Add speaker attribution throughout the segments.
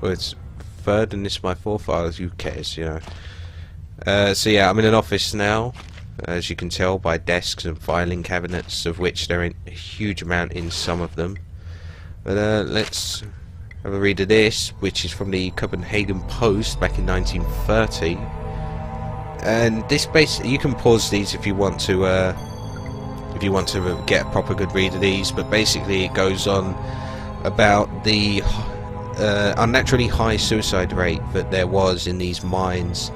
Speaker 1: Well, it's third and this is my fourth. Oh, who cares, you know. So yeah, I'm in an office now, as you can tell by desks and filing cabinets, of which there ain't a huge amount in some of them. But let's have a read of this, which is from the Copenhagen Post back in 1930. And this basically, you can pause these if you want to get a proper good read of these. But basically, it goes on about the unnaturally high suicide rate that there was in these mines,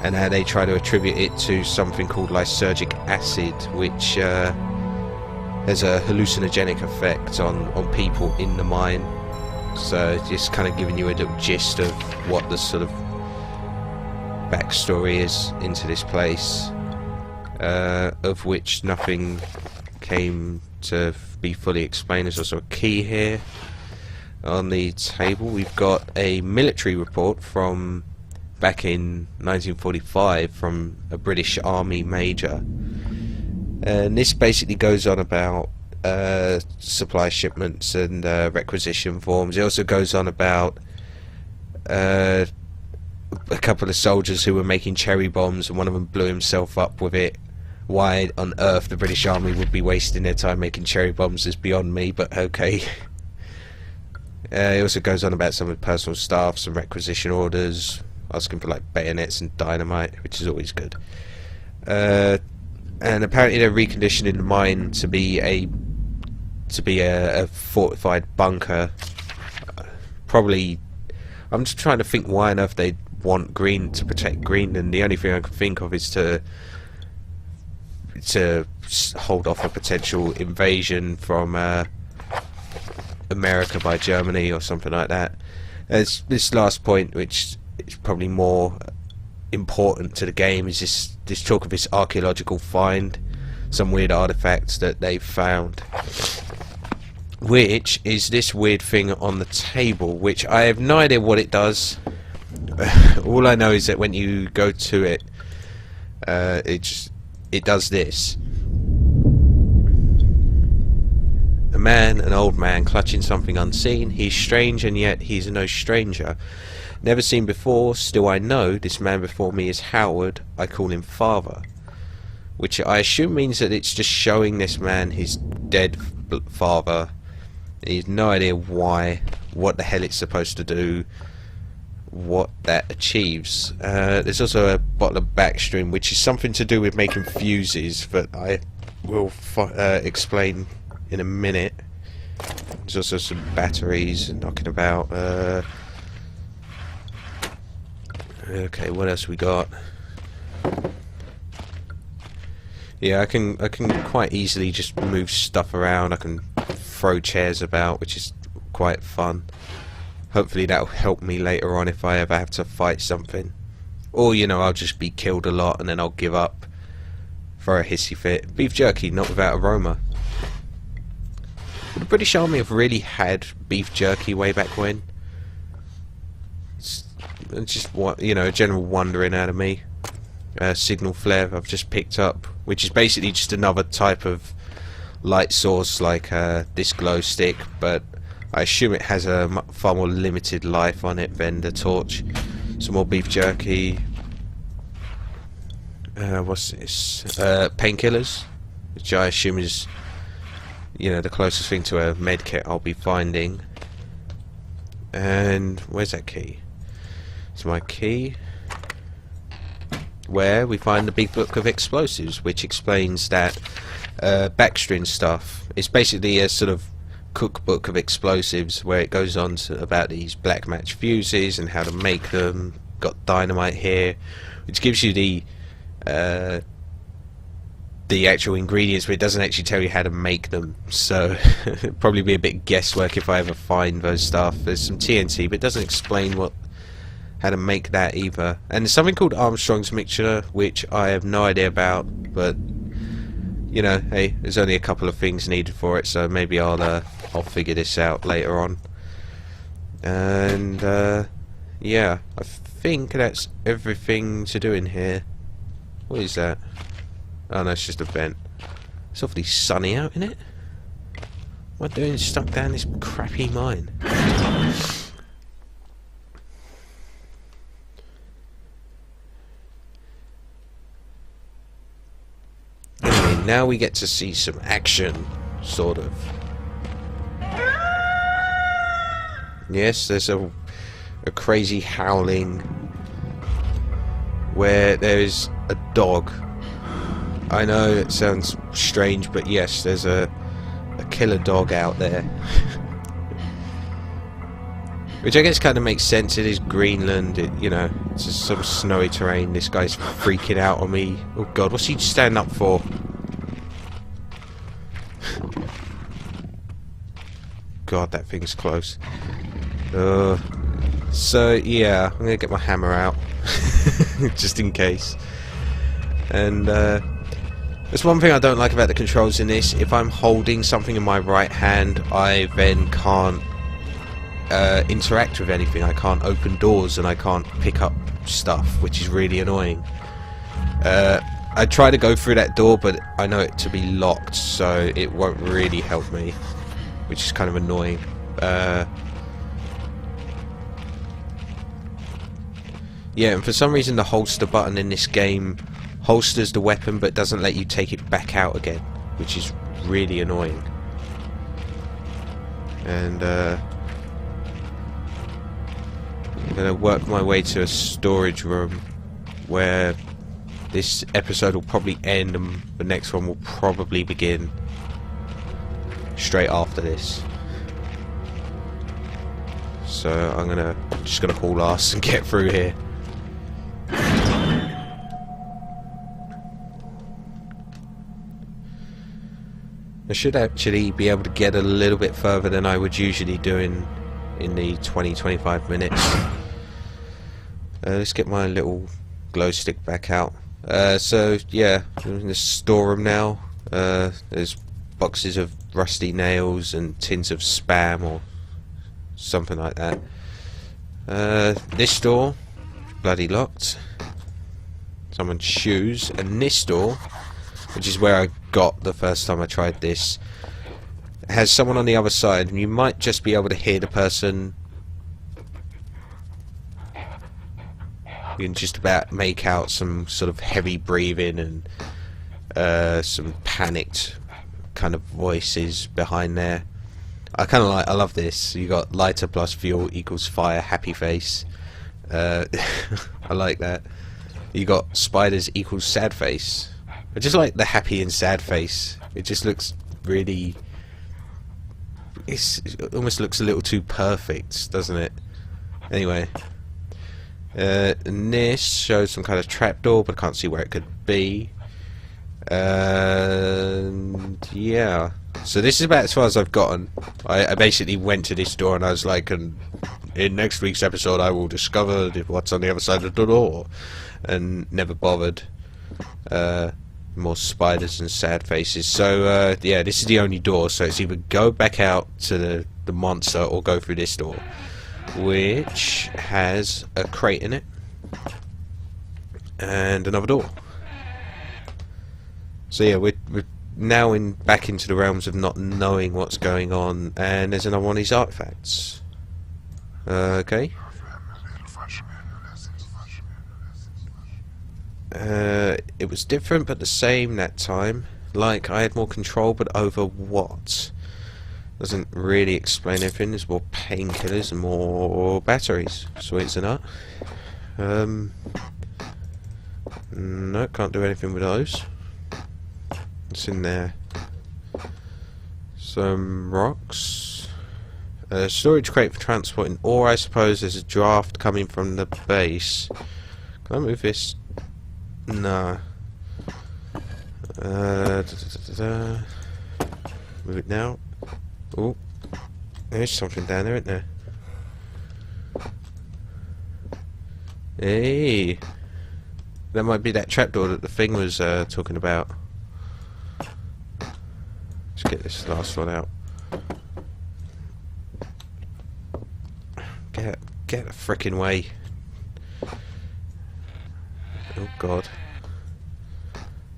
Speaker 1: and how they try to attribute it to something called lysergic acid, which has a hallucinogenic effect on people in the mine. So just kind of giving you a little gist of what the sort of backstory is into this place, of which nothing came to be fully explained. There's also a key here on the table. We've got a military report from back in 1945 from a British Army major, and this basically goes on about supply shipments and requisition forms. It also goes on about a couple of soldiers who were making cherry bombs and one of them blew himself up with it. Why on earth the British Army would be wasting their time making cherry bombs is beyond me, but okay. It also goes on about some of the personal staff, some requisition orders, asking for like bayonets and dynamite, which is always good. And apparently they're reconditioning the mine to be a fortified bunker. Probably, I'm just trying to think why on earth they'd want Green to protect Greenland. The only thing I can think of is to hold off a potential invasion from America by Germany or something like that. As this last point, which is probably more important to the game, is this talk of this archaeological find, some weird artifacts that they've found, which is this weird thing on the table, which I have no idea what it does. All I know is that when you go to it, it does this. A man, an old man, clutching something unseen. He's strange, and yet he's no stranger. Never seen before, still I know this man before me is Howard. I call him father. Which I assume means that it's just showing this man his dead father. He's no idea why, what the hell it's supposed to do, what that achieves. There's also a bottle of backstream, which is something to do with making fuses, that I will explain in a minute. There's also some batteries knocking about. Okay, what else we got? Yeah, I can quite easily just move stuff around. I can throw chairs about, which is quite fun. Hopefully that'll help me later on if I ever have to fight something. Or, you know, I'll just be killed a lot and then I'll give up for a hissy fit. Beef jerky, not without aroma. Would the British Army have really had beef jerky way back when? It's just, you know, a general wondering out of me. Signal flare I've just picked up, which is basically just another type of light source like this glow stick, but I assume it has a far more limited life on it than the torch. Some more beef jerky. What's this? Painkillers, which I assume is, you know, the closest thing to a med kit I'll be finding. And where's that key? It's my key, where we find the big book of explosives, which explains that backstring stuff. It's basically a sort of cookbook of explosives, where it goes on to about these black match fuses and how to make them. Got dynamite here, which gives you the actual ingredients, but it doesn't actually tell you how to make them, so it'd probably be a bit guesswork if I ever find those stuff. There's some TNT, but it doesn't explain how to make that either. And there's something called Armstrong's mixture, which I have no idea about, but you know, hey, there's only a couple of things needed for it, so maybe I'll figure this out later on. And yeah, I think that's everything to do in here. What is that? Oh no, it's just a vent. It's awfully sunny out, isn't it? What am I doing stuck down this crappy mine? now we get to see some action, sort of. Yes, there's a crazy howling where there is a dog. I know it sounds strange, but yes, there's a killer dog out there. Which I guess kind of makes sense. It is Greenland, you know, it's just some snowy terrain. This guy's freaking out on me. Oh god, what's he standing up for? God, that thing's close. So yeah, I'm gonna get my hammer out just in case. And there's one thing I don't like about the controls in this. If I'm holding something in my right hand, I then can't interact with anything. I can't open doors and I can't pick up stuff, which is really annoying. I try to go through that door, but I know it to be locked, so it won't really help me, which is kind of annoying. Yeah, and for some reason the holster button in this game holsters the weapon but doesn't let you take it back out again, which is really annoying. And I'm gonna work my way to a storage room where this episode will probably end and the next one will probably begin straight after this. So I'm just gonna haul ass and get through here. I should actually be able to get a little bit further than I would usually do in the 20-25 minutes. Let's get my little glow stick back out. So yeah, I'm in the storeroom now. There's boxes of rusty nails and tins of spam or something like that. This door, bloody locked. Someone's shoes, and this door, which is where I got the first time I tried this, has someone on the other side, and you might just be able to hear the person. You can just about make out some sort of heavy breathing and some panicked kind of voices behind there. I love this. You got lighter plus fuel equals fire, happy face. I like that. You got spiders equals sad face. I just like the happy and sad face. It just looks really... it almost looks a little too perfect, doesn't it? Anyway. And this shows some kind of trapdoor, but I can't see where it could be. And yeah. So this is about as far as I've gotten. I basically went to this door and I was like, and in next week's episode I will discover what's on the other side of the door. And never bothered. More spiders and sad faces. So yeah, this is the only door, so it's either go back out to the monster or go through this door, which has a crate in it and another door. So yeah, we're now back into the realms of not knowing what's going on, and there's another one of these artifacts. Okay. It was different but the same that time. Like, I had more control, but over what? Doesn't really explain everything. There's more painkillers and more batteries. Sweet as a nut. No, can't do anything with those. What's in there? Some rocks. Storage crate for transporting ore, I suppose. There's a draft coming from the base. Can I move this? No. Move it now. Oh, there's something down there, isn't there? Hey, that might be that trapdoor that the thing was talking about. Let's get this last one out. Get the frickin' way. Oh god.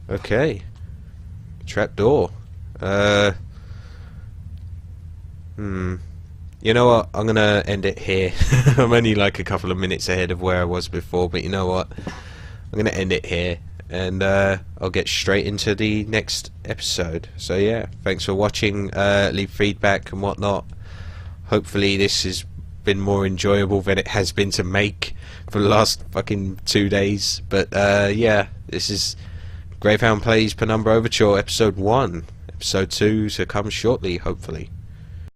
Speaker 1: Okay. Trapdoor. You know what? I'm gonna end it here. I'm only like a couple of minutes ahead of where I was before, but you know what? I'm gonna end it here. and I'll get straight into the next episode. So yeah, thanks for watching. Leave feedback and whatnot. Hopefully this has been more enjoyable than it has been to make for the last fucking 2 days. But yeah, this is Gravehound Plays Penumbra Overture episode 1. Episode 2 to come shortly, hopefully.